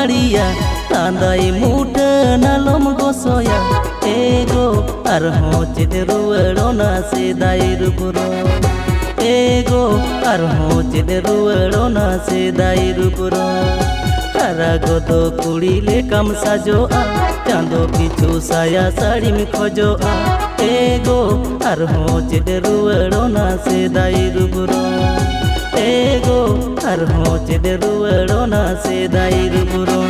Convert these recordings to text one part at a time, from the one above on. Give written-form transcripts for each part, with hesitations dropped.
मारिया तांदाई मुठा नालम गोसोया एगो आरहों चेद रुवाड़ोना सेदाई रुपुरो एगो आरहों चेद रुवाड़ोना सेदाई रुपुरो हारा गोदो कुड़ीले कम साजोआ चांदो पिछू साया साड़ी में खोजोआ एगो आरहों चेद रुवाड़ोना सेदाई रुपुरो एगो आरहों चेद रुवाड़ोना सेदाई रुपुरो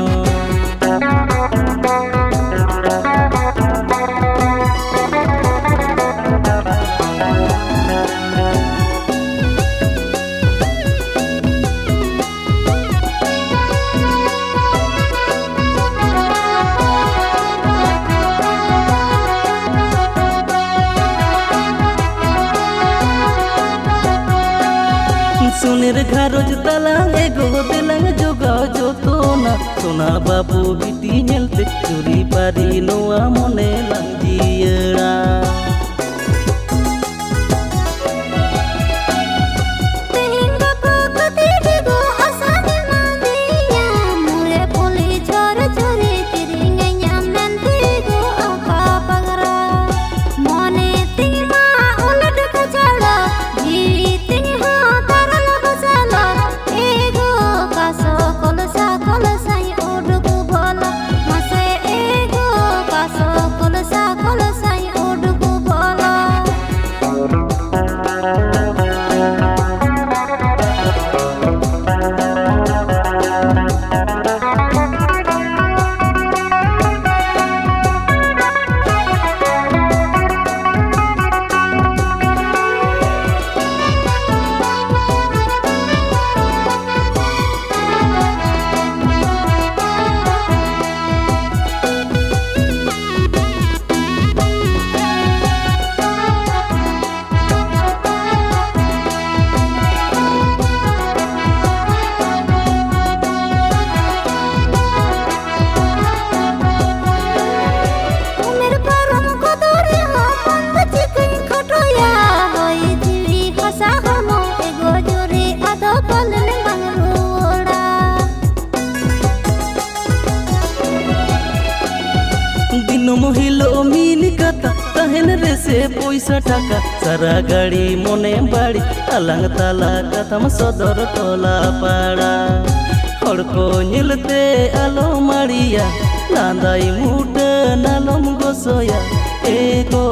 सुनेर घारोज तलांग एगो दिलंग जोगाओ जो तो ना सोना बाबू बिटी नेलते चुरी पारी नोआ मोने लंजियड़ा महिलो मिन कथा तहन रे से पैसा टाका सारा गाड़ी मने बाड़ी आलांग ताला कथम सदर टोला पाड़ा हर को निलते आलो मारिया लांदाई मुठा नालम गोसोया एगो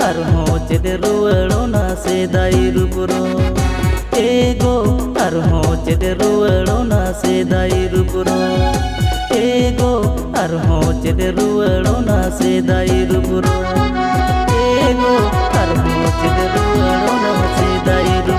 आरहों चेद रुवाड़ोना सेदाई रुपुरो एगो आरहों चेद रुवाड़ोना सेदाई रुपुरो एगो आरहों चेद रुवाड़ोना सेदाई रुपुरो एगो आरहों चेद रुवाड़ोना सेदाई रुपुरो।